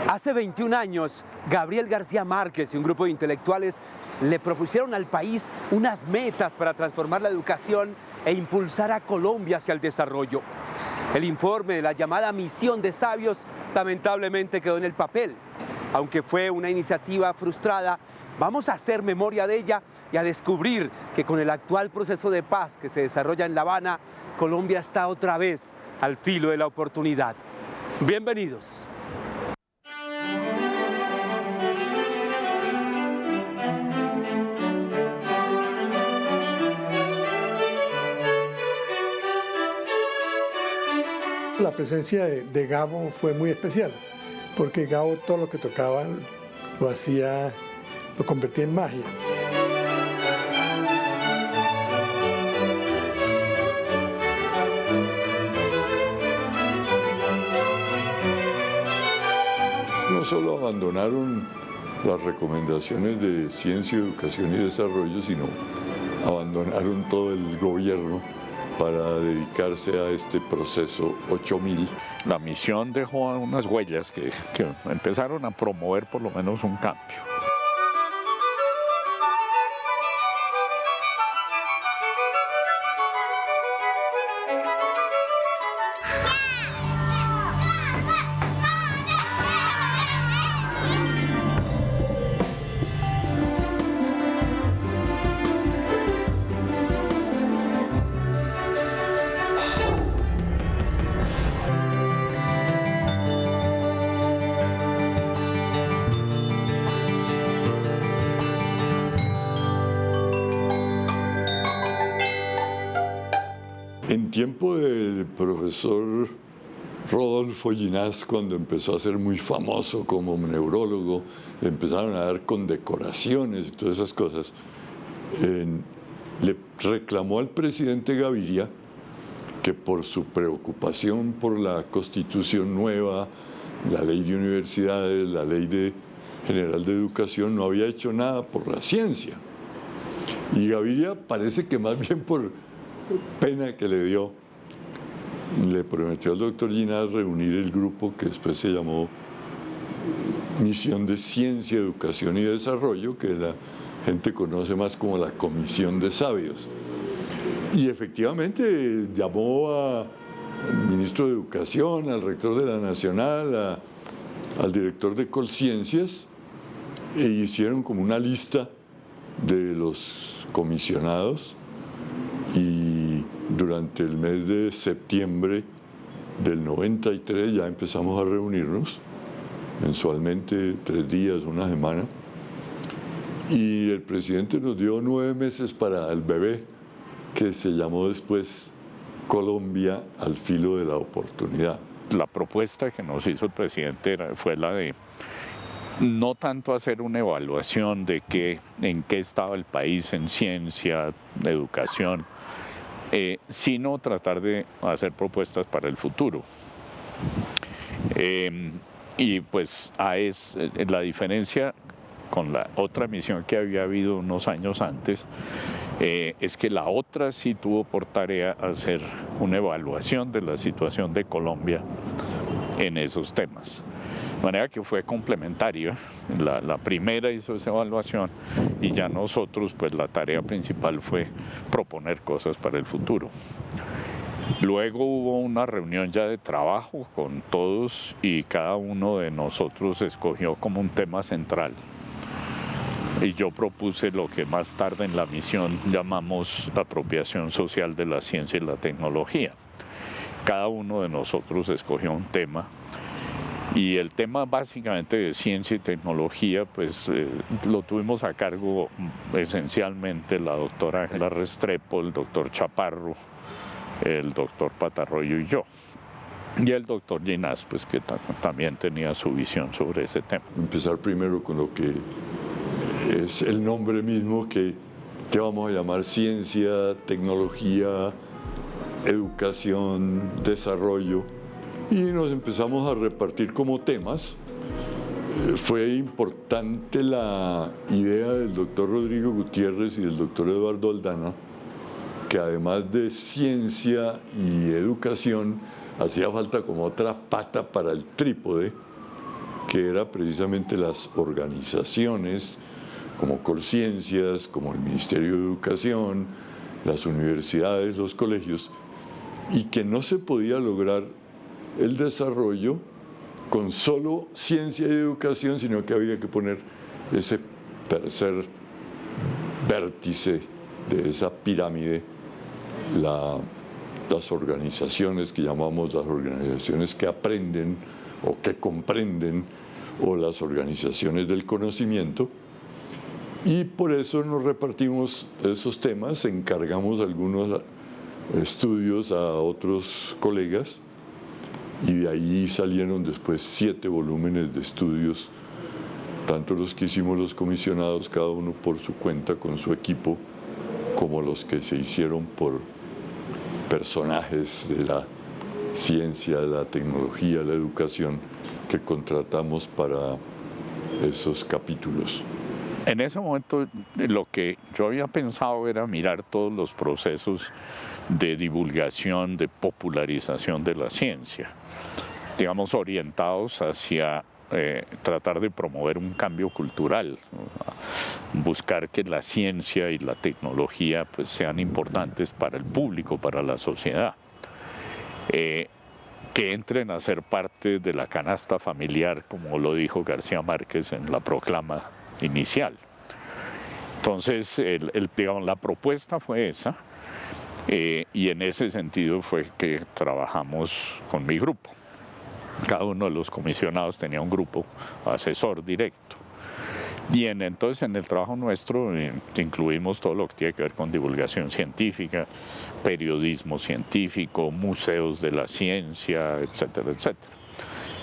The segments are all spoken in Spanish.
Hace 21 años, Gabriel García Márquez y un grupo de intelectuales le propusieron al país unas metas para transformar la educación e impulsar a Colombia hacia el desarrollo. El informe de la llamada Misión de Sabios lamentablemente quedó en el papel. Aunque fue una iniciativa frustrada, vamos a hacer memoria de ella y a descubrir que con el actual proceso de paz que se desarrolla en La Habana, Colombia está otra vez al filo de la oportunidad. Bienvenidos. La presencia de Gabo fue muy especial, porque Gabo todo lo que tocaba lo convertía en magia. No solo abandonaron las recomendaciones de ciencia, educación y desarrollo, sino abandonaron todo el gobierno para dedicarse a este proceso 8000. La misión dejó unas huellas que empezaron a promover por lo menos un cambio. En tiempo del profesor Rodolfo Ginás, cuando empezó a ser muy famoso como neurólogo, le empezaron a dar condecoraciones y todas esas cosas, le reclamó al presidente Gaviria que por su preocupación por la Constitución nueva, la ley de universidades, la ley general de educación, no había hecho nada por la ciencia. Y Gaviria parece que más bien por pena que le dio, le prometió al doctor Ginás reunir el grupo que después se llamó Misión de Ciencia, Educación y Desarrollo, que la gente conoce más como la Comisión de Sabios. Y efectivamente llamó al ministro de Educación, al rector de la Nacional, al director de Colciencias, e hicieron como una lista de los comisionados. Y durante el mes de septiembre del 93 ya empezamos a reunirnos mensualmente, 3 días, una semana. Y el presidente nos dio 9 meses para el bebé, que se llamó después Colombia al filo de la oportunidad. La propuesta que nos hizo el presidente fue la de no tanto hacer una evaluación de en qué estaba el país en ciencia, educación, sino tratar de hacer propuestas para el futuro. Y pues la diferencia con la otra misión que había habido unos años antes, es que la otra sí tuvo por tarea hacer una evaluación de la situación de Colombia en esos temas. De manera que fue complementaria. La primera hizo esa evaluación y ya nosotros, pues la tarea principal fue proponer cosas para el futuro. Luego hubo una reunión ya de trabajo con todos y cada uno de nosotros escogió como un tema central. Y yo propuse lo que más tarde en la misión llamamos apropiación social de la ciencia y la tecnología. Cada uno de nosotros escogió un tema. Y el tema básicamente de ciencia y tecnología, pues lo tuvimos a cargo esencialmente la doctora Ángela Restrepo, el doctor Chaparro, el doctor Patarroyo y yo. Y el doctor Ginás, pues que también tenía su visión sobre ese tema. Empezar primero con lo que es el nombre mismo que vamos a llamar ciencia, tecnología, educación, desarrollo. Y nos empezamos a repartir como temas. Fue importante la idea del doctor Rodrigo Gutiérrez y del doctor Eduardo Aldana, que además de ciencia y educación, hacía falta como otra pata para el trípode, que era precisamente las organizaciones como Colciencias, como el Ministerio de Educación, las universidades, los colegios, y que no se podía lograr el desarrollo con solo ciencia y educación, sino que había que poner ese tercer vértice de esa pirámide, las organizaciones que llamamos las organizaciones que aprenden o que comprenden, o las organizaciones del conocimiento, y por eso nos repartimos esos temas, encargamos algunos estudios a otros colegas, y de ahí salieron después 7 volúmenes de estudios, tanto los que hicimos los comisionados, cada uno por su cuenta con su equipo, como los que se hicieron por personajes de la ciencia, la tecnología, la educación, que contratamos para esos capítulos. En ese momento lo que yo había pensado era mirar todos los procesos de divulgación, de popularización de la ciencia, digamos orientados hacia tratar de promover un cambio cultural, buscar que la ciencia y la tecnología pues sean importantes para el público, para la sociedad, que entren a ser parte de la canasta familiar, como lo dijo García Márquez en la proclama inicial. Entonces, digamos, la propuesta fue esa, y en ese sentido fue que trabajamos con mi grupo. Cada uno de los comisionados tenía un grupo asesor directo. Y entonces en el trabajo nuestro incluimos todo lo que tiene que ver con divulgación científica, periodismo científico, museos de la ciencia, etcétera, etcétera.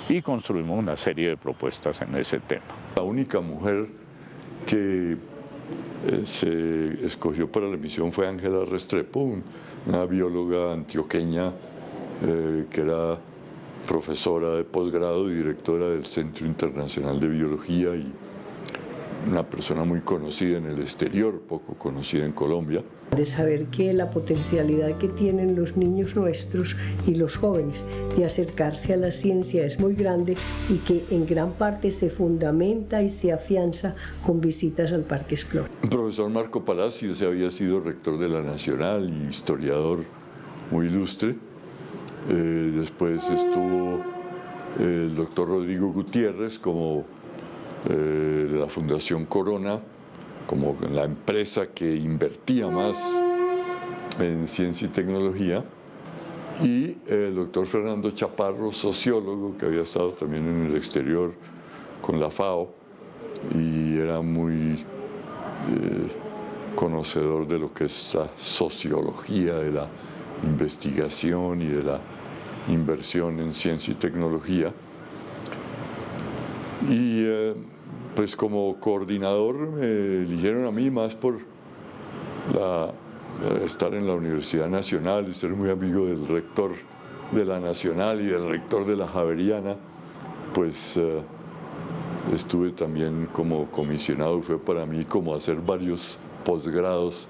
Y construimos una serie de propuestas en ese tema. La única mujer que se escogió para la misión fue Ángela Restrepo, una bióloga antioqueña que era profesora de posgrado y directora del Centro Internacional de Biología, y una persona muy conocida en el exterior, poco conocida en Colombia. De saber que la potencialidad que tienen los niños nuestros y los jóvenes de acercarse a la ciencia es muy grande, y que en gran parte se fundamenta y se afianza con visitas al Parque Explora. El profesor Marco Palacios había sido rector de la Nacional y historiador muy ilustre. Después estuvo el doctor Rodrigo Gutiérrez como de la Fundación Corona, como la empresa que invertía más en ciencia y tecnología, y el doctor Fernando Chaparro, sociólogo, que había estado también en el exterior con la FAO y era muy conocedor de lo que es la sociología de la investigación y de la inversión en ciencia y tecnología. Y pues como coordinador me eligieron a mí más por estar en la Universidad Nacional y ser muy amigo del rector de la Nacional y del rector de la Javeriana. Pues estuve también como comisionado. Fue para mí como hacer varios posgrados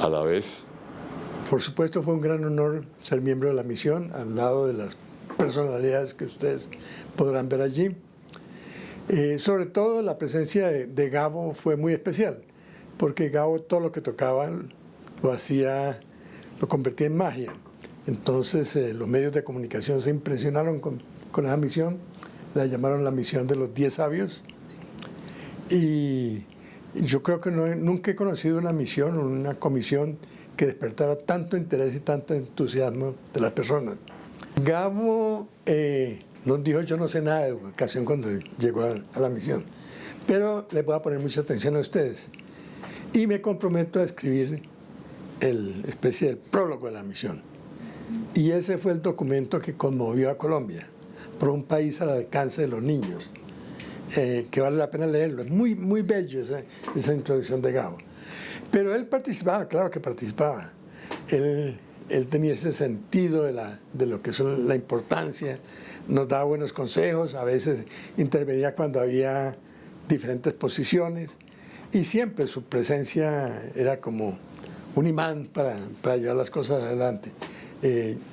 a la vez. Por supuesto, fue un gran honor ser miembro de la misión, al lado de las personalidades que ustedes podrán ver allí. Sobre todo la presencia de Gabo fue muy especial, porque Gabo todo lo que tocaba lo convertía en magia. Entonces los medios de comunicación se impresionaron con esa misión, la llamaron la misión de los 10 sabios. Y yo creo que nunca he conocido una misión o una comisión que despertara tanto interés y tanto entusiasmo de las personas. Gabo nos dijo: yo no sé nada de educación cuando llegó a la misión, pero les voy a poner mucha atención a ustedes. Y me comprometo a escribir especie del prólogo de la misión. Y ese fue el documento que conmovió a Colombia, por un país al alcance de los niños, que vale la pena leerlo. Es muy, muy bello esa introducción de Gabo. Pero él participaba, claro que participaba. Él tenía ese sentido de lo que es la importancia, nos daba buenos consejos, a veces intervenía cuando había diferentes posiciones, y siempre su presencia era como un imán para llevar las cosas adelante.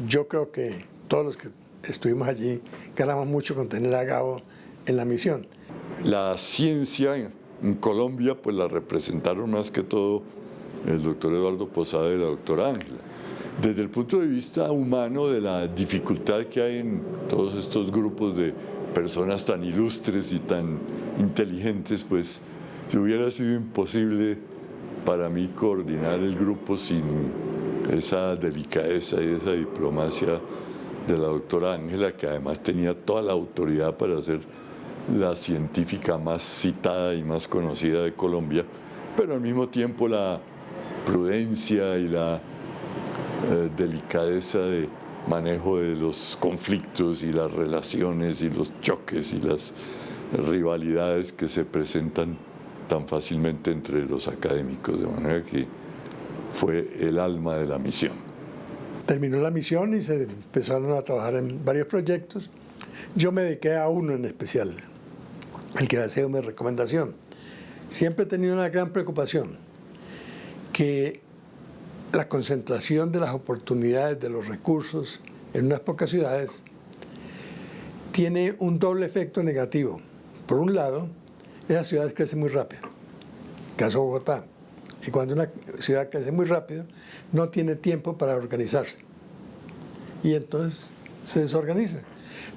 Yo creo que todos los que estuvimos allí ganamos mucho con tener a Gabo en la misión. La ciencia en Colombia pues la representaron más que todo el doctor Eduardo Posada y la doctora Ángela. Desde el punto de vista humano, de la dificultad que hay en todos estos grupos de personas tan ilustres y tan inteligentes, pues hubiera sido imposible para mí coordinar el grupo sin esa delicadeza y esa diplomacia de la doctora Ángela, que además tenía toda la autoridad para ser la científica más citada y más conocida de Colombia, pero al mismo tiempo la prudencia y la delicadeza de manejo de los conflictos y las relaciones y los choques y las rivalidades que se presentan tan fácilmente entre los académicos, de manera que fue el alma de la misión. Terminó la misión y se empezaron a trabajar en varios proyectos. Yo me dediqué a uno en especial, el que ha sido mi recomendación. Siempre he tenido una gran preocupación, que la concentración de las oportunidades, de los recursos en unas pocas ciudades tiene un doble efecto negativo. Por un lado, esas ciudades crecen muy rápido, caso Bogotá, y cuando una ciudad crece muy rápido, no tiene tiempo para organizarse, y entonces se desorganiza.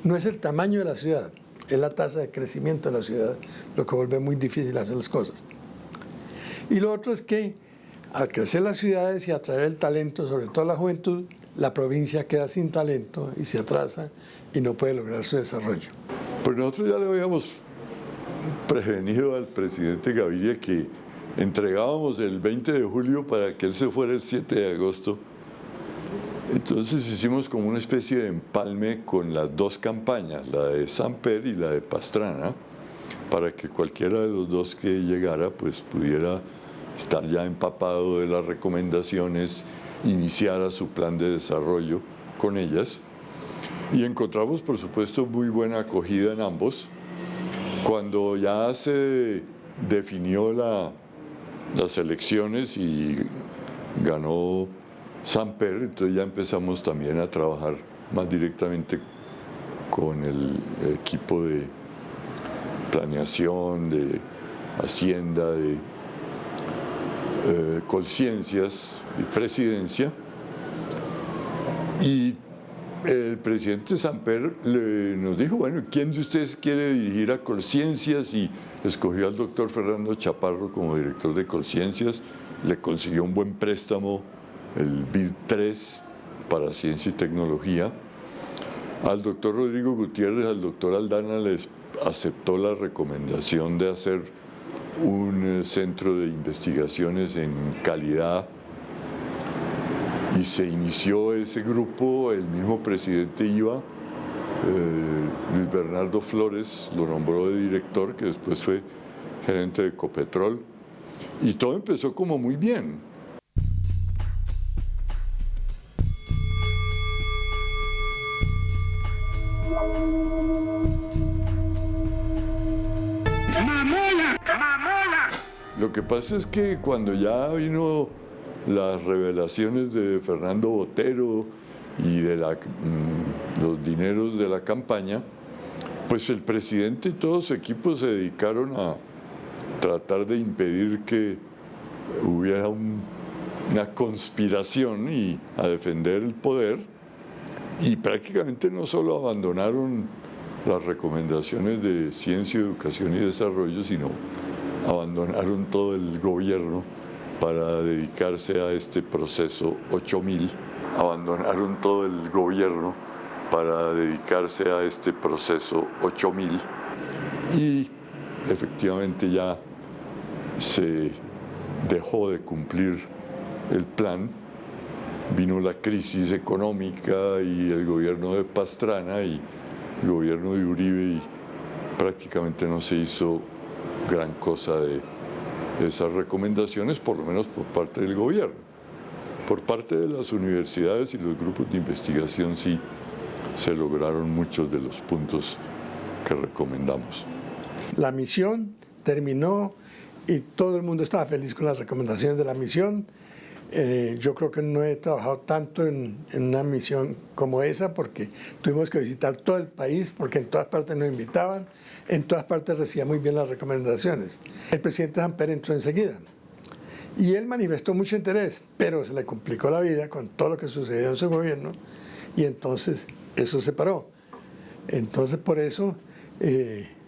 No es el tamaño de la ciudad, es la tasa de crecimiento de la ciudad lo que vuelve muy difícil hacer las cosas. Y lo otro es que al crecer las ciudades y atraer el talento, sobre todo la juventud, la provincia queda sin talento y se atrasa y no puede lograr su desarrollo. Pues nosotros ya le habíamos prevenido al presidente Gaviria que entregábamos el 20 de julio para que él se fuera el 7 de agosto. Entonces hicimos como una especie de empalme con las dos campañas, la de Samper y la de Pastrana, para que cualquiera de los dos que llegara pues pudiera estar ya empapado de las recomendaciones, iniciara su plan de desarrollo con ellas. Y encontramos, por supuesto, muy buena acogida en ambos. Cuando ya se definió las elecciones y ganó Samper, entonces ya empezamos también a trabajar más directamente con el equipo de planeación, de Hacienda, de Colciencias y Presidencia. Y el presidente Samper nos dijo, bueno, ¿quién de ustedes quiere dirigir a Colciencias? Y escogió al doctor Fernando Chaparro como director de Colciencias, le consiguió un buen préstamo, el BID 3 para Ciencia y Tecnología. Al doctor Rodrigo Gutiérrez, al doctor Aldana les aceptó la recomendación de hacer un centro de investigaciones en calidad y se inició ese grupo. El mismo presidente iba, Luis Bernardo Flores lo nombró de director, que después fue gerente de Ecopetrol, y todo empezó como muy bien. Lo que pasa es que cuando ya vino las revelaciones de Fernando Botero y de los dineros de la campaña, pues el presidente y todo su equipo se dedicaron a tratar de impedir que hubiera una conspiración y a defender el poder, y prácticamente no solo abandonaron las recomendaciones de ciencia, educación y desarrollo, sino abandonaron todo el gobierno para dedicarse a este proceso 8000, abandonaron todo el gobierno para dedicarse a este proceso 8000, y efectivamente ya se dejó de cumplir el plan. Vino la crisis económica y el gobierno de Pastrana y el gobierno de Uribe, y prácticamente no se hizo gran cosa de esas recomendaciones, por lo menos por parte del gobierno. Por parte de las universidades y los grupos de investigación sí se lograron muchos de los puntos que recomendamos. La misión terminó y todo el mundo estaba feliz con las recomendaciones de la misión. Yo creo que no he trabajado tanto en una misión como esa porque tuvimos que visitar todo el país, porque en todas partes nos invitaban, en todas partes recibía muy bien las recomendaciones. El presidente Samper entró enseguida y él manifestó mucho interés, pero se le complicó la vida con todo lo que sucedió en su gobierno y entonces eso se paró. Entonces por eso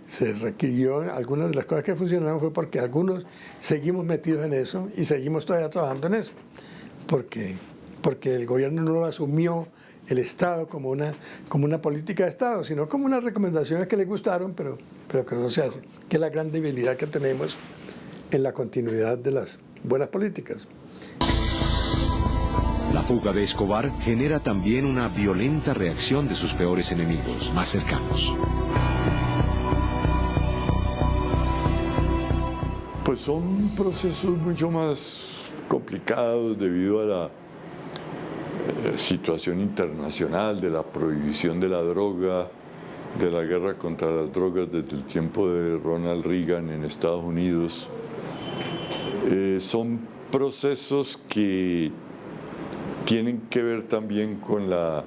se requirió, algunas de las cosas que funcionaron fue porque algunos seguimos metidos en eso y seguimos todavía trabajando en eso, porque el gobierno no lo asumió el Estado como una política de Estado, sino como unas recomendaciones que le gustaron, pero que no se hacen, que es la gran debilidad que tenemos en la continuidad de las buenas políticas. La fuga de Escobar genera también una violenta reacción de sus peores enemigos más cercanos. Pues son procesos mucho más complicados debido a la situación internacional, de la prohibición de la droga, de la guerra contra las drogas desde el tiempo de Ronald Reagan en Estados Unidos. Son procesos que tienen que ver también con las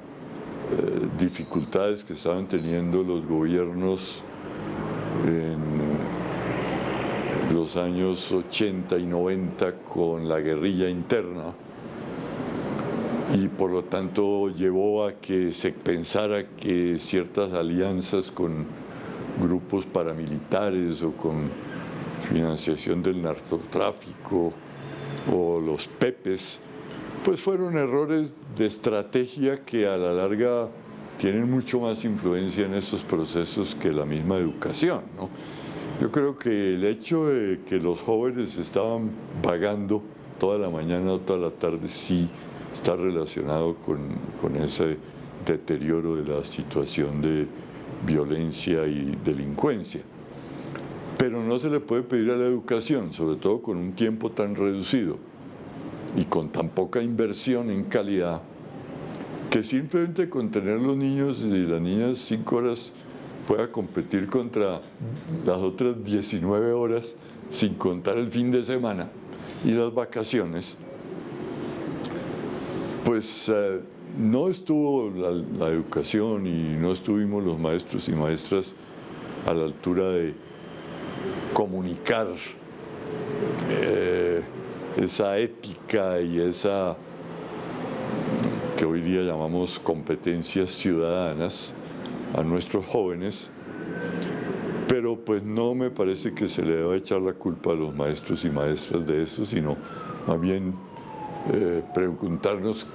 dificultades que estaban teniendo los gobiernos en los años 80 y 90 con la guerrilla interna, y por lo tanto llevó a que se pensara que ciertas alianzas con grupos paramilitares o con financiación del narcotráfico o los pepes, pues fueron errores de estrategia que a la larga tienen mucho más influencia en esos procesos que la misma educación, ¿no? Yo creo que el hecho de que los jóvenes estaban vagando toda la mañana o toda la tarde sí está relacionado con ese deterioro de la situación de violencia y delincuencia. Pero no se le puede pedir a la educación, sobre todo con un tiempo tan reducido y con tan poca inversión en calidad, que simplemente con tener los niños y las niñas 5 horas pueda competir contra las otras 19 horas, sin contar el fin de semana y las vacaciones, pues no estuvo la educación y no estuvimos los maestros y maestras a la altura de comunicar esa ética y esa que hoy día llamamos competencias ciudadanas a nuestros jóvenes, pero pues no me parece que se le deba echar la culpa a los maestros y maestras de eso, sino más bien preguntarnos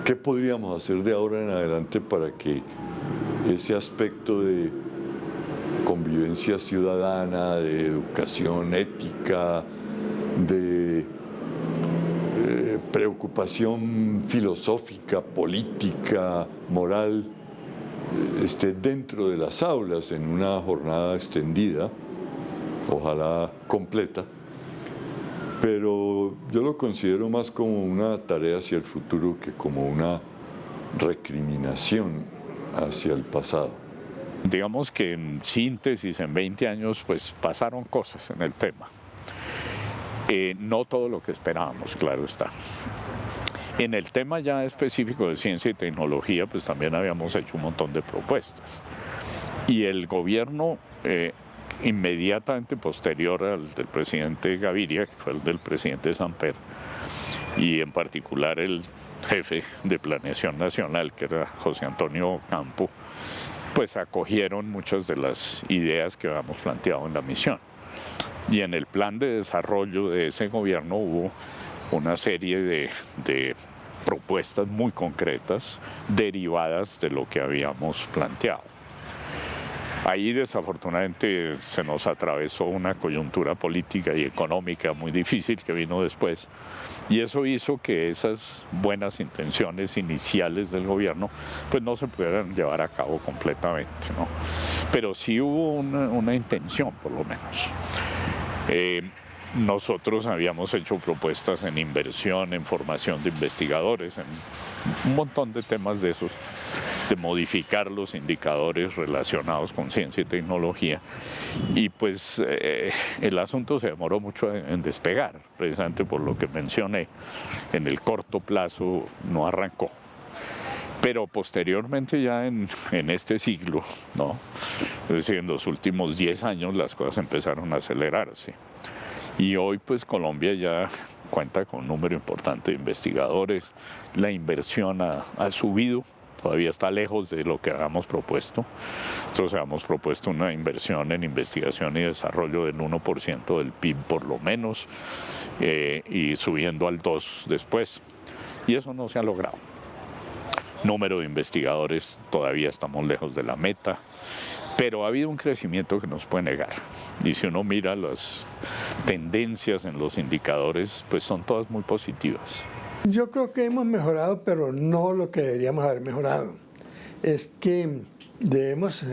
qué podríamos hacer de ahora en adelante para que ese aspecto de convivencia ciudadana, de educación ética, de preocupación filosófica, política, moral, esté dentro de las aulas en una jornada extendida, ojalá completa, pero yo lo considero más como una tarea hacia el futuro que como una recriminación hacia el pasado. Digamos que en síntesis, en 20 años, pues pasaron cosas en el tema. No todo lo que esperábamos, claro está. En el tema ya específico de ciencia y tecnología, pues también habíamos hecho un montón de propuestas. Y el gobierno inmediatamente posterior al del presidente Gaviria, que fue el del presidente Samper, y en particular el jefe de Planeación Nacional, que era José Antonio Campo, pues acogieron muchas de las ideas que habíamos planteado en la misión. Y en el plan de desarrollo de ese gobierno hubo una serie de propuestas muy concretas derivadas de lo que habíamos planteado. Ahí desafortunadamente se nos atravesó una coyuntura política y económica muy difícil que vino después, y eso hizo que esas buenas intenciones iniciales del gobierno pues no se pudieran llevar a cabo completamente, ¿no? Pero sí hubo una intención, por lo menos. Nosotros habíamos hecho propuestas en inversión, en formación de investigadores, en un montón de temas de esos, modificar los indicadores relacionados con ciencia y tecnología. Y pues el asunto se demoró mucho en despegar, precisamente por lo que mencioné. En el corto plazo no arrancó. Pero posteriormente ya en este siglo, ¿no? Es decir, en los últimos 10 años las cosas empezaron a acelerarse. Y hoy pues Colombia ya cuenta con un número importante de investigadores, la inversión ha subido, todavía está lejos de lo que habíamos propuesto. Nosotros habíamos propuesto una inversión en investigación y desarrollo del 1% del PIB por lo menos, y subiendo al 2% después. Y eso no se ha logrado. Número de investigadores, todavía estamos lejos de la meta, pero ha habido un crecimiento que no se puede negar. Y si uno mira las tendencias en los indicadores, pues son todas muy positivas. Yo creo que hemos mejorado, pero no lo que deberíamos haber mejorado. Es que debemos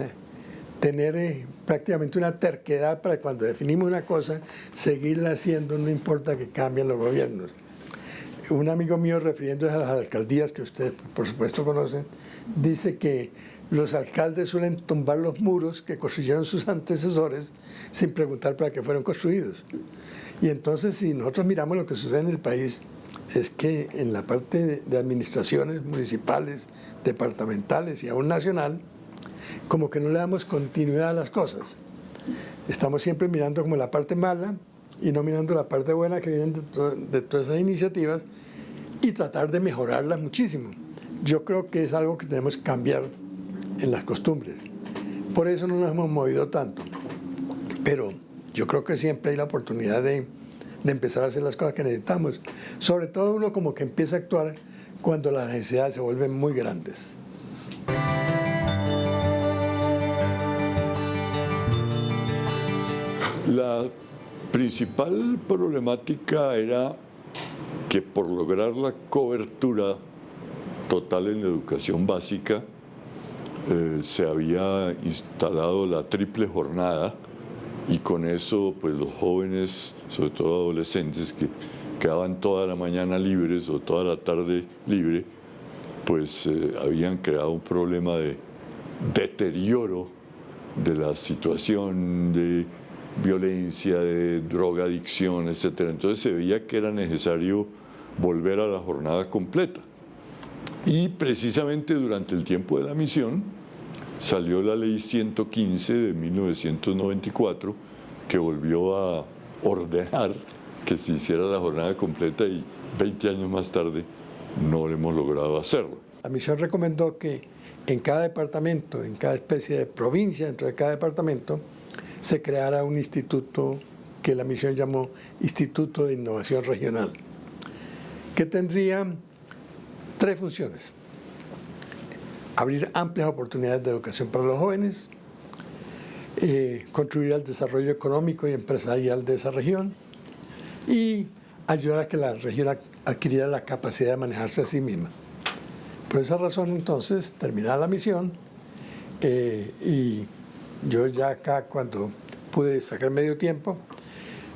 tener prácticamente una terquedad para cuando definimos una cosa, seguirla haciendo, no importa que cambien los gobiernos. Un amigo mío, refiriéndose a las alcaldías que ustedes por supuesto conocen, dice que los alcaldes suelen tumbar los muros que construyeron sus antecesores sin preguntar para qué fueron construidos. Y entonces, si nosotros miramos lo que sucede en el país, es que en la parte de administraciones municipales, departamentales y aún nacional, como que no le damos continuidad a las cosas. Estamos siempre mirando como la parte mala y no mirando la parte buena que vienen de todas esas iniciativas y tratar de mejorarlas muchísimo. Yo creo que es algo que tenemos que cambiar en las costumbres. Por eso no nos hemos movido tanto. Pero yo creo que siempre hay la oportunidad de empezar a hacer las cosas que necesitamos. Sobre todo uno como que empieza a actuar cuando las necesidades se vuelven muy grandes. La principal problemática era que por lograr la cobertura total en la educación básica se había instalado la triple jornada y con eso pues los jóvenes, sobre todo adolescentes que quedaban toda la mañana libres o toda la tarde libre, pues habían creado un problema de deterioro de la situación, de violencia, de drogadicción, etc. Entonces se veía que era necesario volver a la jornada completa. Y precisamente durante el tiempo de la misión salió la ley 115 de 1994 que volvió a ordenar que se hiciera la jornada completa y 20 años más tarde no hemos logrado hacerlo. La misión recomendó que en cada departamento, en cada especie de provincia dentro de cada departamento, se creara un instituto que la misión llamó Instituto de Innovación Regional, que tendría 3 funciones: abrir amplias oportunidades de educación para los jóvenes, contribuir al desarrollo económico y empresarial de esa región y ayudar a que la región adquiriera la capacidad de manejarse a sí misma. Por esa razón, entonces, terminada la misión, y yo ya acá, cuando pude sacar medio tiempo,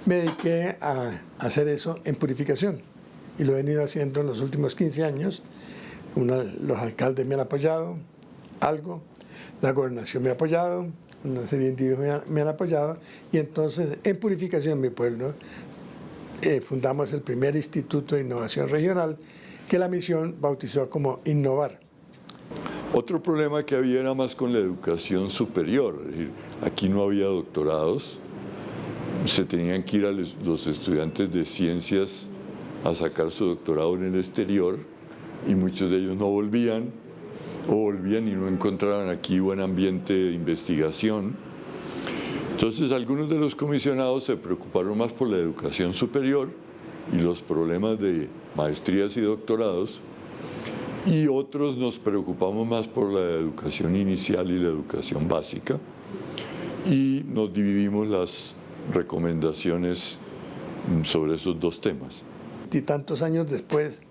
me dediqué a hacer eso en purificación. Y lo he venido haciendo en los últimos 15 años. Los alcaldes me han apoyado, algo, la gobernación me ha apoyado, una serie de individuos me han apoyado. Y entonces, en purificación, mi pueblo, fundamos el primer Instituto de Innovación Regional, que la misión bautizó como Innovar. Otro problema que había era más con la educación superior, es decir, aquí no había doctorados, se tenían que ir a los estudiantes de ciencias a sacar su doctorado en el exterior y muchos de ellos no volvían o volvían y no encontraban aquí buen ambiente de investigación. Entonces algunos de los comisionados se preocuparon más por la educación superior y los problemas de maestrías y doctorados, y otros nos preocupamos más por la educación inicial y la educación básica, y nos dividimos las recomendaciones sobre esos 2 temas. Y tantos años después,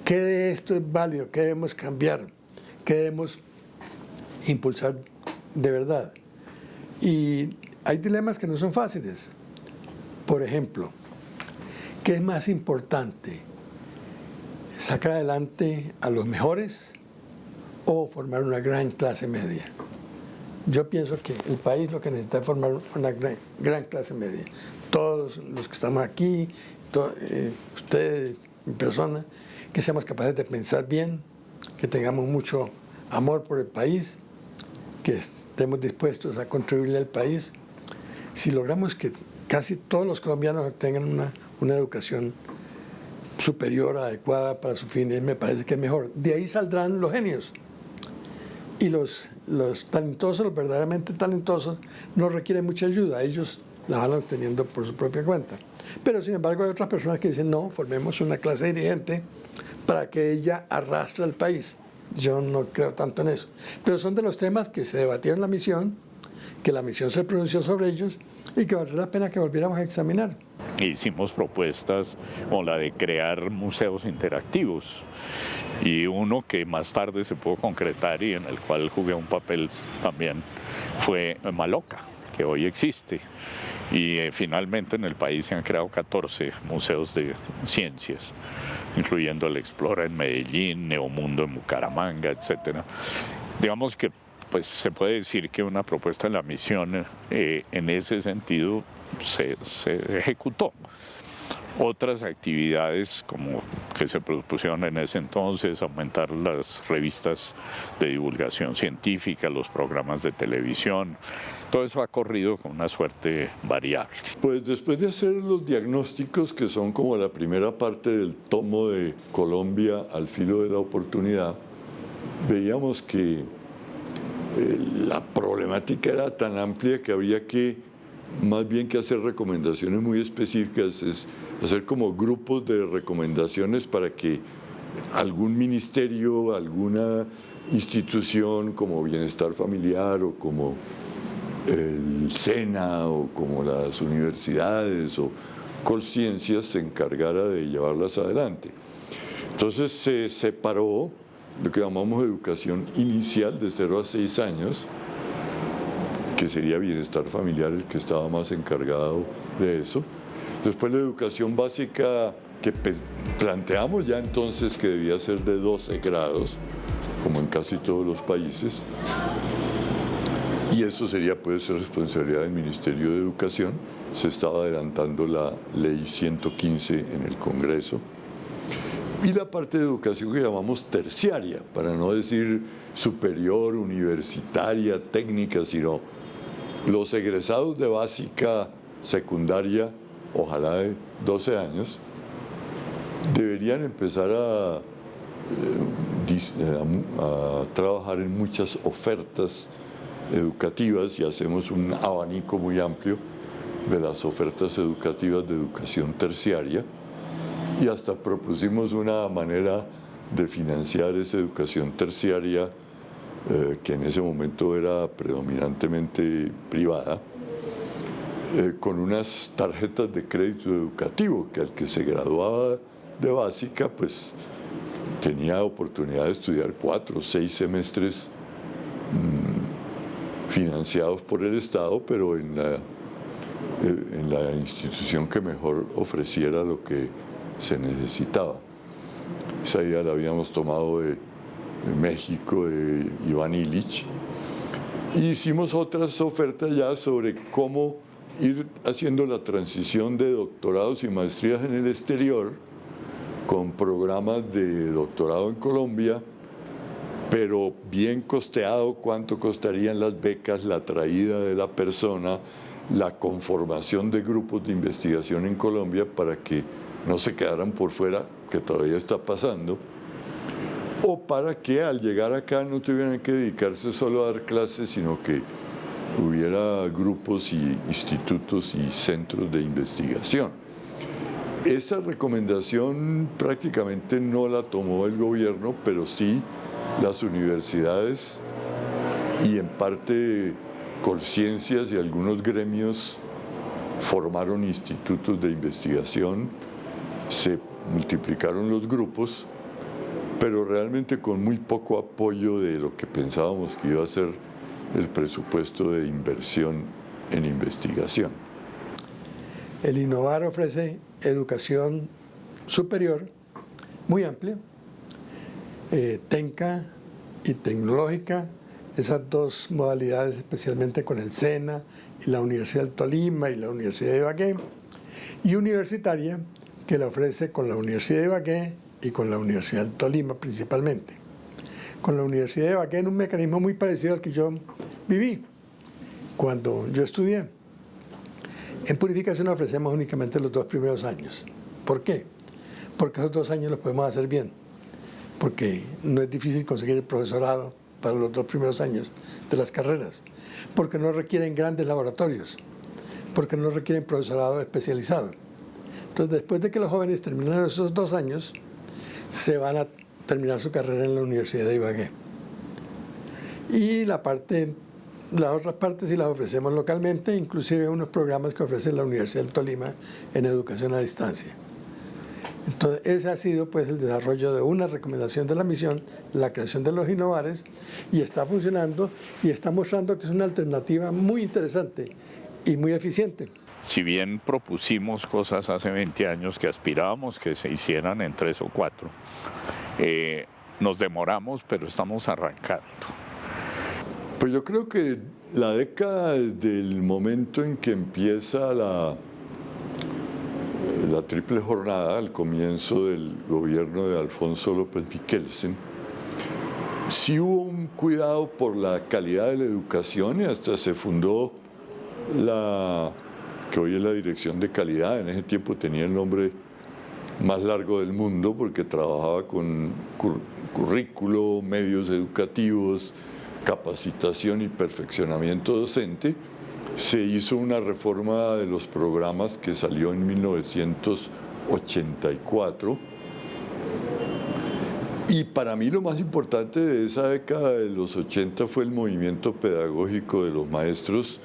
¿qué de esto es válido? ¿Qué debemos cambiar? ¿Qué debemos impulsar de verdad? Y hay dilemas que no son fáciles. Por ejemplo, ¿qué es más importante? ¿Sacar adelante a los mejores o formar una gran clase media. Yo pienso que el país lo que necesita es formar una gran clase media. Todos los que estamos aquí, ustedes, mi persona, que seamos capaces de pensar bien, que tengamos mucho amor por el país, que estemos dispuestos a contribuirle al país. Si logramos que casi todos los colombianos tengan una educación superior, adecuada para sus fines, me parece que es mejor. De ahí saldrán los genios. Y los talentosos, los verdaderamente talentosos, no requieren mucha ayuda. Ellos la van obteniendo por su propia cuenta. Pero, sin embargo, hay otras personas que dicen, no, formemos una clase dirigente para que ella arrastre al país. Yo no creo tanto en eso. Pero son de los temas que se debatieron en la misión, que la misión se pronunció sobre ellos y que valdría la pena que volviéramos a examinar. Hicimos propuestas como la de crear museos interactivos y uno que más tarde se pudo concretar y en el cual jugué un papel también fue Maloca, que hoy existe. Y finalmente en el país se han creado 14 museos de ciencias, incluyendo el Explora en Medellín, Neomundo en Bucaramanga, etc. Digamos que pues, se puede decir que una propuesta de la misión en ese sentido se ejecutó. Otras actividades como que se propusieron en ese entonces, aumentar las revistas de divulgación científica, los programas de televisión, todo eso ha corrido con una suerte variable. Pues después de hacer los diagnósticos, que son como la primera parte del tomo de Colombia al filo de la oportunidad, veíamos que la problemática era tan amplia que habría que, más bien que hacer recomendaciones muy específicas, es hacer como grupos de recomendaciones para que algún ministerio, alguna institución como Bienestar Familiar o como el SENA o como las universidades o Colciencias se encargara de llevarlas adelante. Entonces se separó lo que llamamos educación inicial de 0 a 6 años, que sería Bienestar Familiar el que estaba más encargado de eso. Después la educación básica, que planteamos ya entonces que debía ser de 12 grados, como en casi todos los países. Y eso sería, puede ser responsabilidad del Ministerio de Educación. Se estaba adelantando la Ley 115 en el Congreso. Y la parte de educación que llamamos terciaria, para no decir superior, universitaria, técnica, sino los egresados de básica, secundaria, ojalá de 12 años, deberían empezar a trabajar en muchas ofertas educativas y hacemos un abanico muy amplio de las ofertas educativas de educación terciaria y hasta propusimos una manera de financiar esa educación terciaria que en ese momento era predominantemente privada, con unas tarjetas de crédito educativo que al que se graduaba de básica pues tenía oportunidad de estudiar 4 o 6 semestres financiados por el Estado, pero en la institución que mejor ofreciera lo que se necesitaba. Esa idea la habíamos tomado de México, de Iván Illich, y hicimos otras ofertas ya sobre cómo ir haciendo la transición de doctorados y maestrías en el exterior con programas de doctorado en Colombia, pero bien costeado, cuánto costarían las becas, la traída de la persona, la conformación de grupos de investigación en Colombia para que no se quedaran por fuera, que todavía está pasando, o para que al llegar acá no tuvieran que dedicarse solo a dar clases, sino que hubiera grupos y institutos y centros de investigación. Esa recomendación prácticamente no la tomó el gobierno, pero sí las universidades y en parte Colciencias y algunos gremios formaron institutos de investigación, se multiplicaron los grupos, pero realmente con muy poco apoyo de lo que pensábamos que iba a ser el presupuesto de inversión en investigación. El Innovar ofrece educación superior muy amplia. Tenca y tecnológica, esas dos modalidades, especialmente con el SENA y la Universidad del Tolima y la Universidad de Ibagué, y universitaria, que la ofrece con la Universidad de Ibagué y con la Universidad del Tolima principalmente. Con la Universidad de Ibagué en un mecanismo muy parecido al que yo viví cuando yo estudié. En Purificación ofrecemos únicamente los 2 primeros años. ¿Por qué? Porque esos 2 años los podemos hacer bien, porque no es difícil conseguir el profesorado para los 2 primeros años de las carreras, porque no requieren grandes laboratorios, porque no requieren profesorado especializado. Entonces, después de que los jóvenes terminan esos 2 años, se van a terminar su carrera en la Universidad de Ibagué. Y las otras partes sí las ofrecemos localmente, inclusive unos programas que ofrece la Universidad del Tolima en educación a distancia. Entonces, ese ha sido pues el desarrollo de una recomendación de la misión, la creación de los Innovares, y está funcionando y está mostrando que es una alternativa muy interesante y muy eficiente. Si bien propusimos cosas hace 20 años que aspirábamos que se hicieran en 3 o 4, nos demoramos, pero estamos arrancando. Pues yo creo que la década del momento en que empieza la triple jornada, al comienzo del gobierno de Alfonso López Michelsen, sí hubo un cuidado por la calidad de la educación y hasta se fundó la que hoy es la Dirección de Calidad. En ese tiempo tenía el nombre más largo del mundo porque trabajaba con currículo, medios educativos, capacitación y perfeccionamiento docente. Se hizo una reforma de los programas que salió en 1984. Y para mí lo más importante de esa década de los 80 fue el movimiento pedagógico de los maestros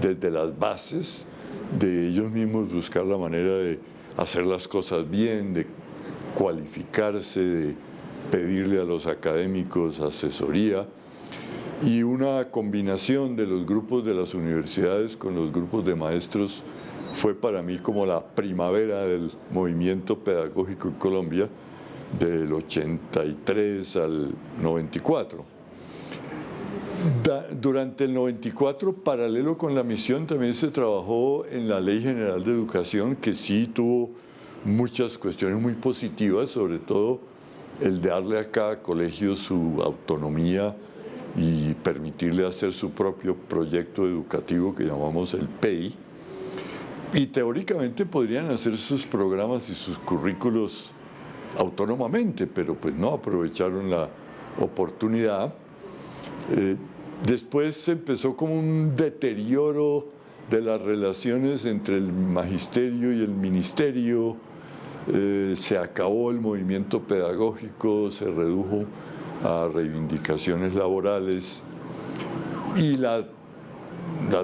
desde las bases, de ellos mismos buscar la manera de hacer las cosas bien, de cualificarse, de pedirle a los académicos asesoría, y una combinación de los grupos de las universidades con los grupos de maestros fue para mí como la primavera del movimiento pedagógico en Colombia del 83 al 94. Durante el 94, paralelo con la misión, también se trabajó en la Ley General de Educación, que sí tuvo muchas cuestiones muy positivas, sobre todo el de darle a cada colegio su autonomía y permitirle hacer su propio proyecto educativo que llamamos el PEI. Y teóricamente podrían hacer sus programas y sus currículos autónomamente, pero pues no aprovecharon la oportunidad. Después se empezó como un deterioro de las relaciones entre el magisterio y el ministerio, se acabó el movimiento pedagógico, se redujo a reivindicaciones laborales y la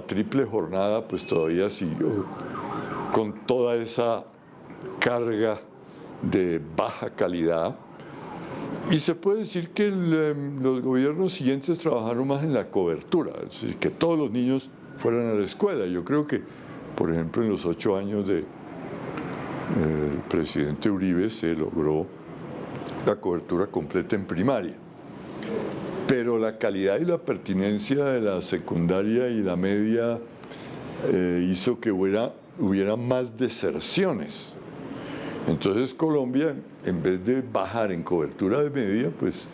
triple jornada pues todavía siguió con toda esa carga de baja calidad. Y se puede decir que los gobiernos siguientes trabajaron más en la cobertura, es decir, que todos los niños fueran a la escuela. Yo creo que, por ejemplo, en los 8 años del presidente Uribe se logró la cobertura completa en primaria. Pero la calidad y la pertinencia de la secundaria y la media hizo que hubiera más deserciones. Entonces Colombia, en vez de bajar en cobertura de media, pues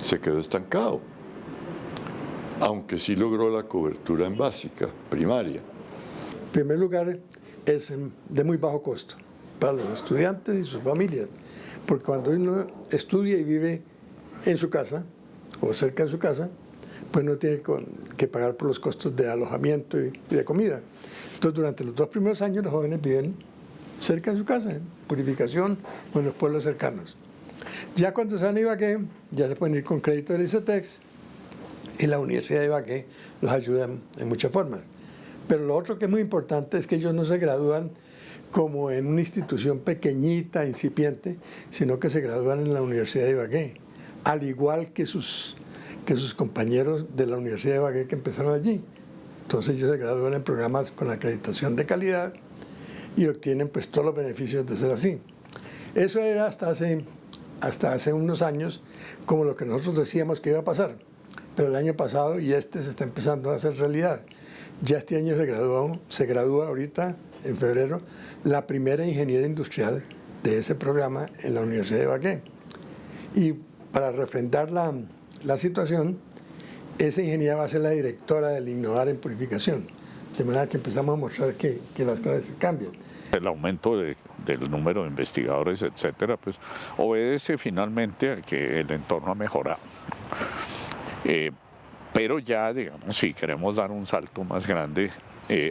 se quedó estancado, aunque sí logró la cobertura en básica, primaria. En primer lugar, es de muy bajo costo para los estudiantes y sus familias, porque cuando uno estudia y vive en su casa o cerca de su casa, pues no tiene que pagar por los costos de alojamiento y de comida. Entonces, durante los 2 primeros años los jóvenes viven cerca de su casa, en Purificación o en los pueblos cercanos. Ya cuando se van a Ibagué, ya se pueden ir con crédito del ICETEX y la Universidad de Ibagué los ayuda en muchas formas. Pero lo otro que es muy importante es que ellos no se gradúan como en una institución pequeñita, incipiente, sino que se gradúan en la Universidad de Ibagué, al igual que sus compañeros de la Universidad de Ibagué que empezaron allí. Entonces ellos se gradúan en programas con acreditación de calidad y obtienen pues todos los beneficios de ser así. Eso era hasta hace hasta hace unos años como lo que nosotros decíamos que iba a pasar. Pero el año pasado y se está empezando a hacer realidad. Ya este año se gradúa ahorita, en febrero, la primera ingeniera industrial de ese programa en la Universidad de Ibagué. Y para refrendar la situación, esa ingeniera va a ser la directora del Innovar en Purificación. De manera que empezamos a mostrar que las cosas se cambian. El aumento del número de investigadores, etcétera, pues obedece finalmente a que el entorno ha mejorado. Pero ya, digamos, si queremos dar un salto más grande,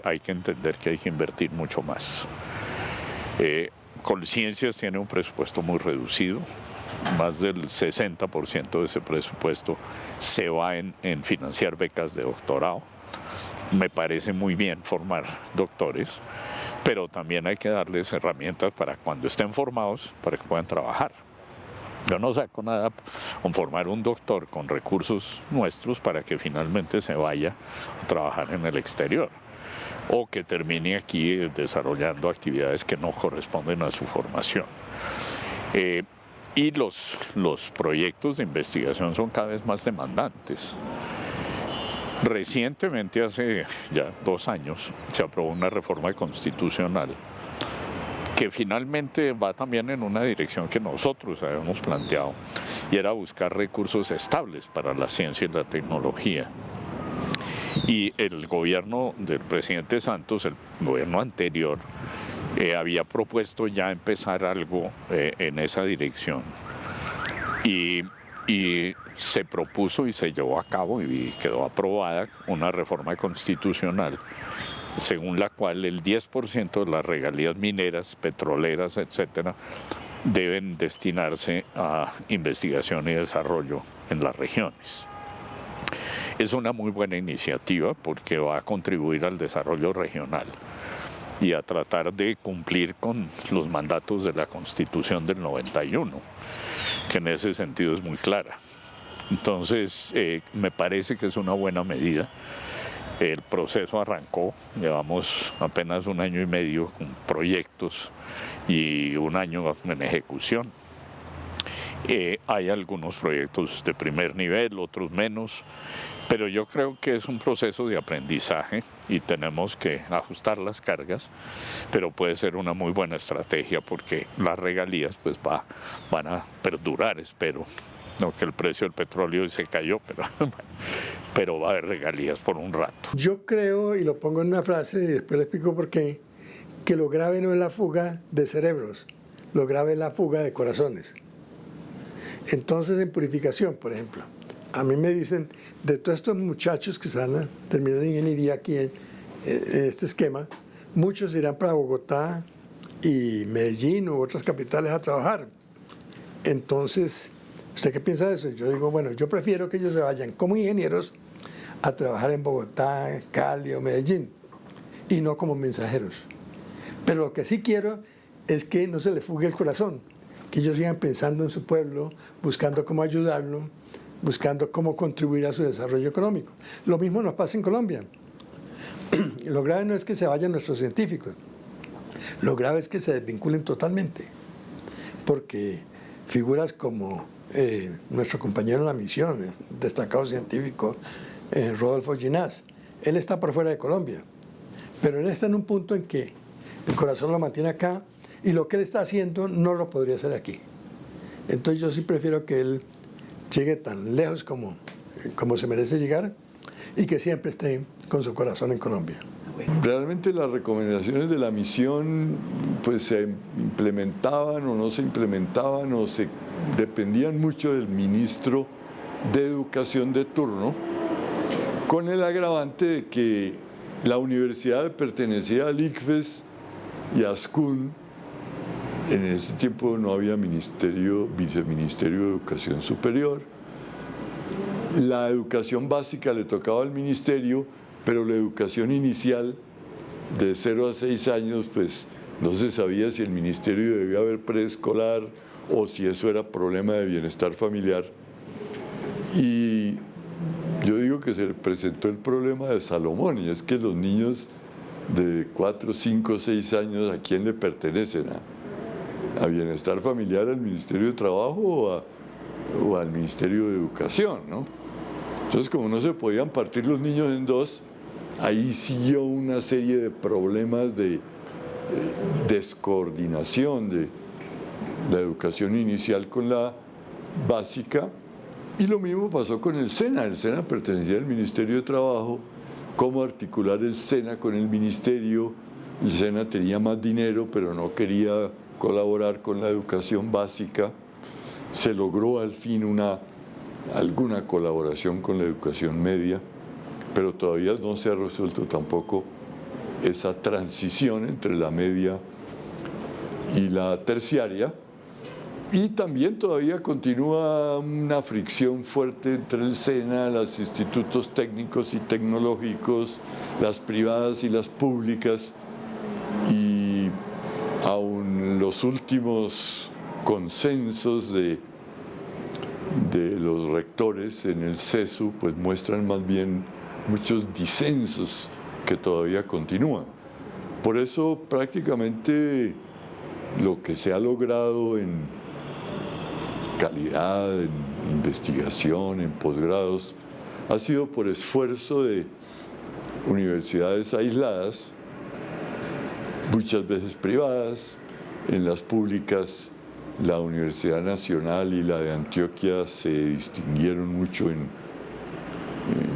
hay que entender que hay que invertir mucho más. Colciencias tiene un presupuesto muy reducido, más del 60% de ese presupuesto se va en financiar becas de doctorado. Me parece muy bien formar doctores, pero también hay que darles herramientas para cuando estén formados, para que puedan trabajar. Yo no saco nada con formar un doctor con recursos nuestros para que finalmente se vaya a trabajar en el exterior o que termine aquí desarrollando actividades que no corresponden a su formación. Y los proyectos de investigación son cada vez más demandantes. Recientemente, hace ya 2 años, se aprobó una reforma constitucional que finalmente va también en una dirección que nosotros habíamos planteado, y era buscar recursos estables para la ciencia y la tecnología. Y el gobierno del presidente Santos, el gobierno anterior, había propuesto ya empezar algo en esa dirección. Y se propuso y se llevó a cabo y quedó aprobada una reforma constitucional según la cual el 10% de las regalías mineras, petroleras, etcétera, deben destinarse a investigación y desarrollo en las regiones. Es una muy buena iniciativa porque va a contribuir al desarrollo regional y a tratar de cumplir con los mandatos de la Constitución del 91, que en ese sentido es muy clara. Entonces, me parece que es una buena medida. El proceso arrancó, llevamos apenas 1 año y medio con proyectos y 1 año en ejecución. Hay algunos proyectos de primer nivel, otros menos, pero yo creo que es un proceso de aprendizaje y tenemos que ajustar las cargas, pero puede ser una muy buena estrategia porque las regalías pues van a perdurar, espero. No, que el precio del petróleo se cayó, pero va a haber regalías por un rato. Yo creo, y lo pongo en una frase y después le explico por qué, que lo grave no es la fuga de cerebros, lo grave es la fuga de corazones. Entonces, en purificación, por ejemplo, a mí me dicen, de todos estos muchachos que se van a terminar ingeniería aquí en este esquema, muchos irán para Bogotá y Medellín u otras capitales a trabajar. Entonces, ¿usted qué piensa de eso? Yo digo, bueno, yo prefiero que ellos se vayan como ingenieros a trabajar en Bogotá, Cali o Medellín y no como mensajeros. Pero lo que sí quiero es que no se les fugue el corazón, que ellos sigan pensando en su pueblo, buscando cómo ayudarlo, buscando cómo contribuir a su desarrollo económico. Lo mismo nos pasa en Colombia. Lo grave no es que se vayan nuestros científicos, lo grave es que se desvinculen totalmente, porque figuras como nuestro compañero en la misión, destacado científico, Rodolfo Ginás, él está por fuera de Colombia, pero él está en un punto en que el corazón lo mantiene acá y lo que él está haciendo no lo podría hacer aquí. Entonces yo sí prefiero que él llegue tan lejos como se merece llegar y que siempre esté con su corazón en Colombia. Realmente las recomendaciones de la misión pues se implementaban o no se implementaban o se dependían mucho del ministro de Educación de turno, con el agravante de que la universidad pertenecía al ICFES y a ASCUN. En ese tiempo no había viceministerio de Educación Superior. La educación básica le tocaba al ministerio, pero la educación inicial de 0 a 6 años, pues no se sabía si el ministerio debía haber preescolar o si eso era problema de bienestar familiar. Y yo digo que se presentó el problema de Salomón, y es que los niños de 4, 5, 6 años, ¿a quién le pertenecen? a Bienestar Familiar, al Ministerio de Trabajo o al Ministerio de Educación, ¿no? Entonces, como no se podían partir los niños en dos, ahí siguió una serie de problemas de descoordinación de la educación inicial con la básica, y lo mismo pasó con el SENA. El SENA pertenecía al Ministerio de Trabajo. ¿Cómo articular el SENA con el Ministerio? El SENA tenía más dinero, pero no quería colaborar con la educación básica. Se logró al fin alguna colaboración con la educación media, pero todavía no se ha resuelto tampoco esa transición entre la media y la terciaria. Y también todavía continúa una fricción fuerte entre el SENA, los institutos técnicos y tecnológicos, las privadas y las públicas, y aún los últimos consensos de los rectores en el CESU pues muestran más bien muchos disensos que todavía continúan. Por eso prácticamente lo que se ha logrado en calidad, en investigación, en posgrados, ha sido por esfuerzo de universidades aisladas, muchas veces privadas. En las públicas, la Universidad Nacional y la de Antioquia se distinguieron mucho en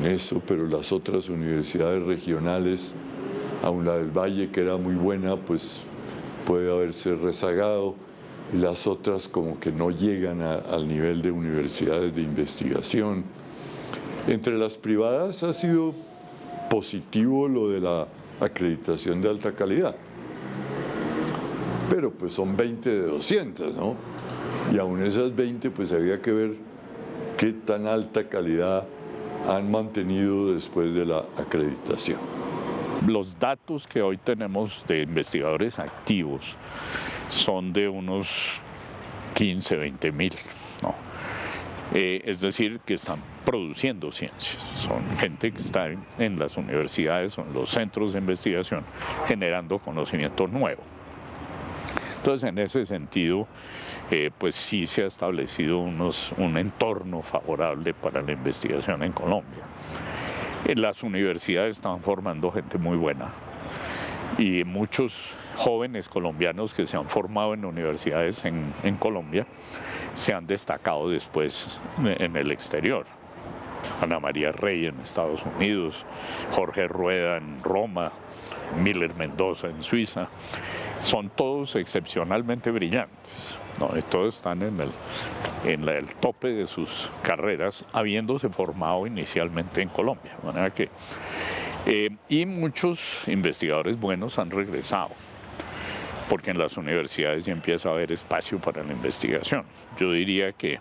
eso, pero las otras universidades regionales, aun la del Valle, que era muy buena, pues puede haberse rezagado, y las otras como que no llegan al nivel de universidades de investigación. Entre las privadas ha sido positivo lo de la acreditación de alta calidad, pero pues son 20 de 200, ¿no? Y aún esas 20 pues había que ver qué tan alta calidad han mantenido después de la acreditación. Los datos que hoy tenemos de investigadores activos son de unos 15, 20 mil, ¿no? Es decir, que están produciendo ciencia. Son gente que está en las universidades o en los centros de investigación generando conocimiento nuevo. Entonces, en ese sentido, pues sí se ha establecido un entorno favorable para la investigación en Colombia. Las universidades están formando gente muy buena, y muchos jóvenes colombianos que se han formado en universidades en Colombia se han destacado después en el exterior. Ana María Rey en Estados Unidos, Jorge Rueda en Roma, Miller Mendoza en Suiza. Son todos excepcionalmente brillantes, ¿no? Y todos están en el tope de sus carreras, habiéndose formado inicialmente en Colombia. De manera que y muchos investigadores buenos han regresado, porque en las universidades ya empieza a haber espacio para la investigación. Yo diría que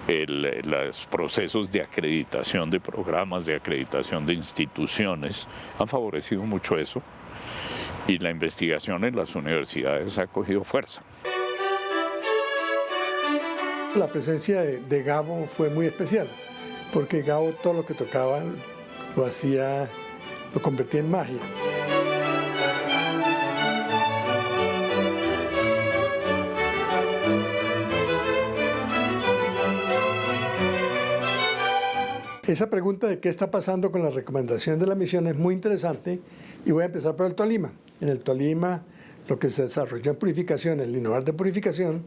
los procesos de acreditación de programas, de acreditación de instituciones, han favorecido mucho eso, y la investigación en las universidades ha cogido fuerza. La presencia de Gabo fue muy especial, porque Gabo todo lo que tocaba lo convertía en magia. Esa pregunta de qué está pasando con la recomendación de la misión es muy interesante, y voy a empezar por el Tolima. En el Tolima, lo que se desarrolló en purificación, el innovar de purificación,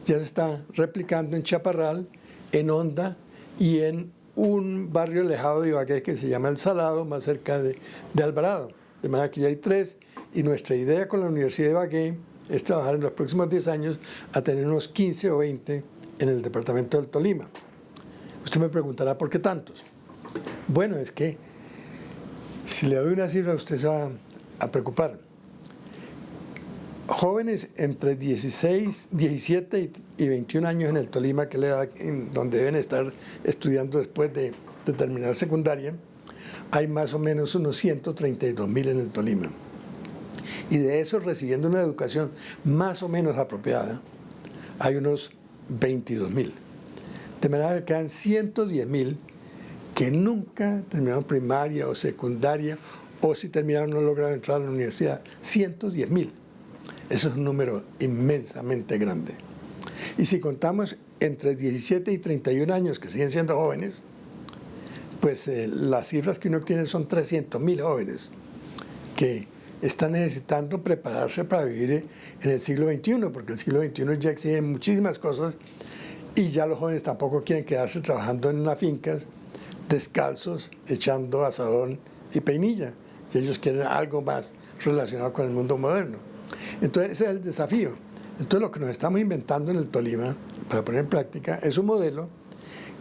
ya se está replicando en Chaparral, en Honda y en un barrio alejado de Ibagué que se llama El Salado, más cerca de Alvarado. De manera que ya hay 3, y nuestra idea con la Universidad de Ibagué es trabajar en los próximos 10 años a tener unos 15 o 20 en el departamento del Tolima. Usted me preguntará, ¿por qué tantos? Bueno, es que si le doy una cifra, usted se va a preocupar. Jóvenes entre 17 y 21 años en el Tolima, que es la edad en donde deben estar estudiando después de terminar secundaria, hay más o menos unos 132.000 en el Tolima. Y de esos, recibiendo una educación más o menos apropiada, hay unos 22.000. De manera que quedan 110.000 que nunca terminaron primaria o secundaria, o si terminaron no lograron entrar a la universidad. 110.000. Eso es un número inmensamente grande. Y si contamos entre 17 y 31 años, que siguen siendo jóvenes, pues las cifras que uno obtiene son 300.000 jóvenes que están necesitando prepararse para vivir en el siglo XXI, porque el siglo XXI ya exige muchísimas cosas y ya los jóvenes tampoco quieren quedarse trabajando en las fincas descalzos, echando asadón y peinilla, y ellos quieren algo más relacionado con el mundo moderno. Entonces ese es el desafío. Entonces lo que nos estamos inventando en el Tolima para poner en práctica es un modelo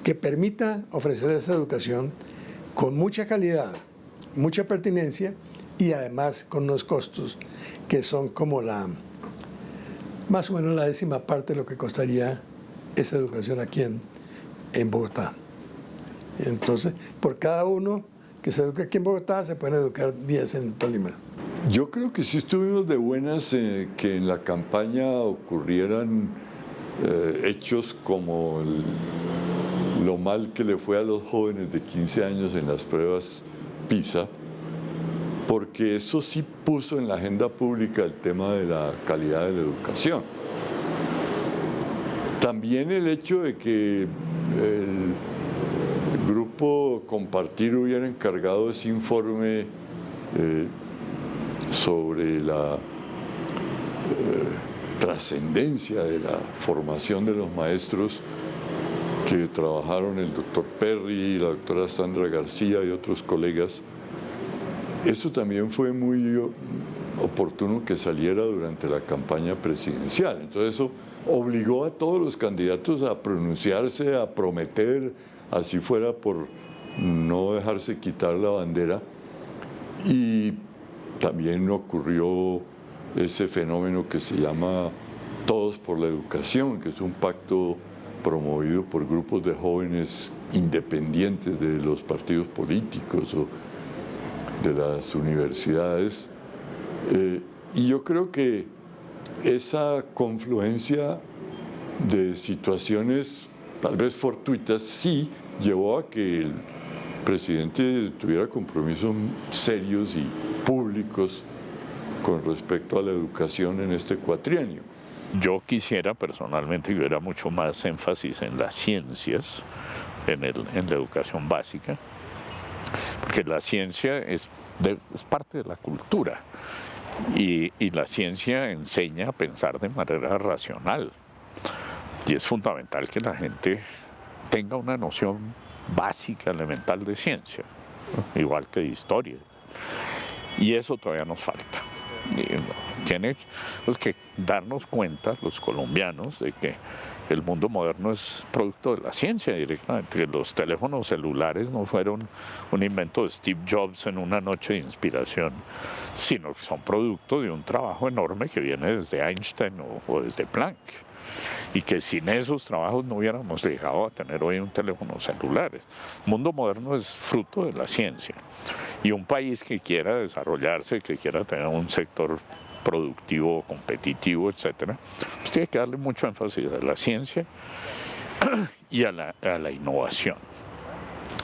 que permita ofrecer esa educación con mucha calidad, mucha pertinencia y además con unos costos que son como más o menos la 10ª parte de lo que costaría esa educación aquí en Bogotá. Entonces, por cada uno que se eduque aquí en Bogotá, se pueden educar 10 en Tolima. Yo creo que sí estuvimos de buenas que en la campaña ocurrieran hechos como lo mal que le fue a los jóvenes de 15 años en las pruebas PISA, porque eso sí puso en la agenda pública el tema de la calidad de la educación. También el hecho de que el grupo Compartir hubiera encargado ese informe sobre la trascendencia de la formación de los maestros que trabajaron el doctor Perry, la doctora Sandra García y otros colegas. Eso también fue muy oportuno que saliera durante la campaña presidencial. Entonces eso obligó a todos los candidatos a pronunciarse, a prometer, así fuera por no dejarse quitar la bandera. Y también ocurrió ese fenómeno que se llama Todos por la Educación, que es un pacto promovido por grupos de jóvenes independientes de los partidos políticos o de las universidades. Y yo creo que esa confluencia de situaciones tal vez fortuitas sí llevó a que el presidente tuviera compromisos serios y públicos con respecto a la educación en este cuatrienio. Yo quisiera personalmente que hubiera mucho más énfasis en las ciencias, en la educación básica, porque la ciencia es parte de la cultura y la ciencia enseña a pensar de manera racional y es fundamental que la gente tenga una noción básica, elemental de ciencia, ¿no? Igual que de historia, y eso todavía nos falta. Tiene que darnos cuenta los colombianos de que el mundo moderno es producto de la ciencia directamente, que los teléfonos celulares no fueron un invento de Steve Jobs en una noche de inspiración, sino que son producto de un trabajo enorme que viene desde Einstein o desde Planck, y que sin esos trabajos no hubiéramos llegado a tener hoy un teléfono celular. El mundo moderno es fruto de la ciencia, y un país que quiera desarrollarse, que quiera tener un sector productivo, competitivo, etcétera, pues tiene que darle mucho énfasis a la ciencia y a la innovación.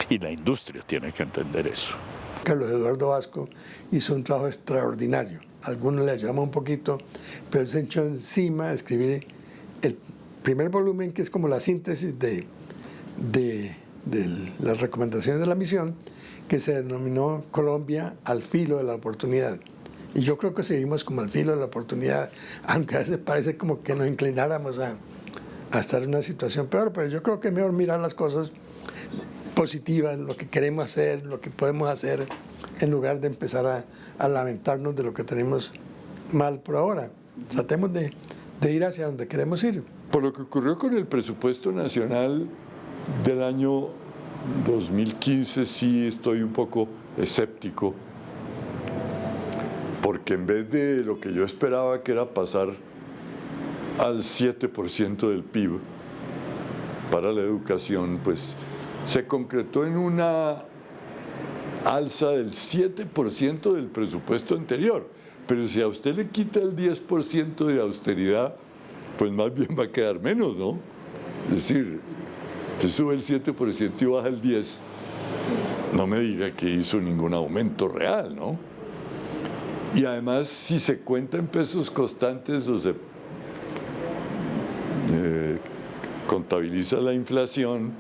Y la industria tiene que entender eso. Carlos Eduardo Vasco hizo un trabajo extraordinario. Algunos le ayudamos un poquito, pero él se echó encima a escribir el primer volumen, que es como la síntesis de las recomendaciones de la misión, que se denominó Colombia al filo de la oportunidad. Y yo creo que seguimos como al filo de la oportunidad, aunque a veces parece como que nos inclináramos a estar en una situación peor, pero yo creo que es mejor mirar las cosas positivas, lo que queremos hacer, lo que podemos hacer, en lugar de empezar a lamentarnos de lo que tenemos mal por ahora. Tratemos de ir hacia donde queremos ir. Por lo que ocurrió con el presupuesto nacional del año 2015, sí estoy un poco escéptico, porque en vez de lo que yo esperaba, que era pasar al 7% del PIB para la educación, pues se concretó en una alza del 7% del presupuesto anterior. Pero si a usted le quita el 10% de austeridad, pues más bien va a quedar menos, ¿no? Es decir, usted sube el 7% y baja el 10%, no me diga que hizo ningún aumento real, ¿no? Y además, si se cuenta en pesos constantes o se contabiliza la inflación,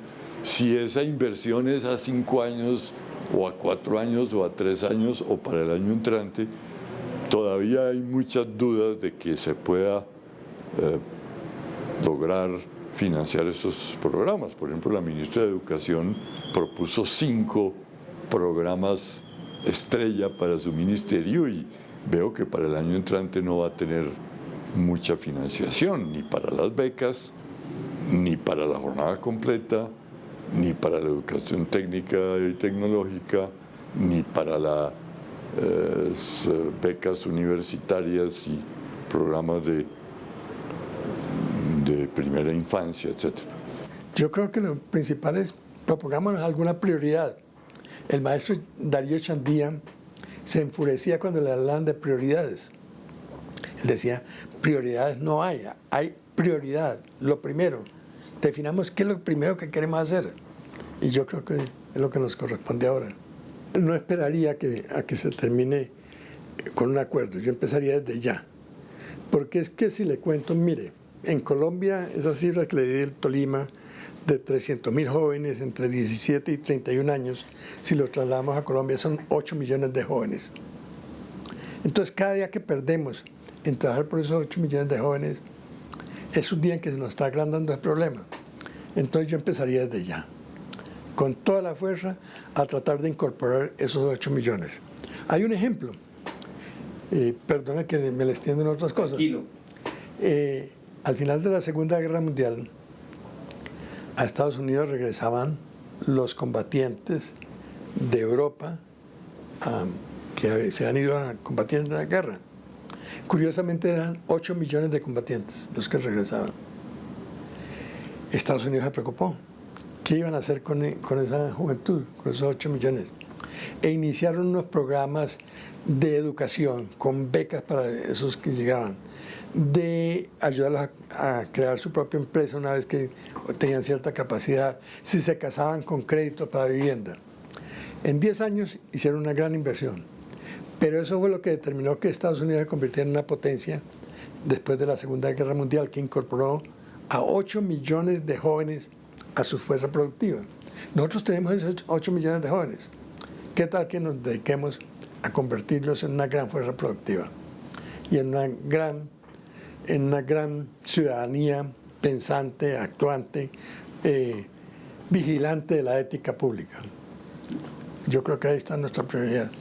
si esa inversión es a 5 años o a 4 años o a 3 años o para el año entrante, todavía hay muchas dudas de que se pueda lograr financiar estos programas. Por ejemplo, la ministra de Educación propuso 5 programas estrella para su ministerio y veo que para el año entrante no va a tener mucha financiación, ni para las becas, ni para la jornada completa, ni para la educación técnica y tecnológica, ni para las becas universitarias y programas de primera infancia, etc. Yo creo que lo principal es propongamos alguna prioridad. El maestro Darío Chandía se enfurecía cuando le hablaban de prioridades. Él decía, prioridades no hay prioridad. Lo primero, definamos qué es lo primero que queremos hacer. Y yo creo que es lo que nos corresponde ahora. No esperaría a que se termine con un acuerdo. Yo empezaría desde ya. Porque es que si le cuento, mire, en Colombia, esas cifras que le di del Tolima, de 300.000 jóvenes entre 17 y 31 años, si lo trasladamos a Colombia, son 8 millones de jóvenes. Entonces, cada día que perdemos en trabajar por esos 8 millones de jóvenes, es un día en que se nos está agrandando el problema. Entonces, yo empezaría desde ya, con toda la fuerza, a tratar de incorporar esos 8 millones. Hay un ejemplo. Perdona que me le extiendo en otras cosas. Tranquilo. Al final de la Segunda Guerra Mundial, a Estados Unidos regresaban los combatientes de Europa que se han ido a combatir en la guerra. Curiosamente eran 8 millones de combatientes los que regresaban. Estados Unidos se preocupó. ¿Qué iban a hacer con esa juventud, con esos 8 millones? E iniciaron unos programas de educación con becas para esos que llegaban, de ayudarlos a crear su propia empresa una vez que tenían cierta capacidad, si se casaban con crédito para vivienda. En 10 años hicieron una gran inversión, pero eso fue lo que determinó que Estados Unidos se convirtiera en una potencia después de la Segunda Guerra Mundial, que incorporó a 8 millones de jóvenes a su fuerza productiva. Nosotros tenemos esos 8 millones de jóvenes. ¿Qué tal que nos dediquemos a convertirlos en una gran fuerza productiva y en una gran ciudadanía pensante, actuante, vigilante de la ética pública? Yo creo que ahí está nuestra prioridad.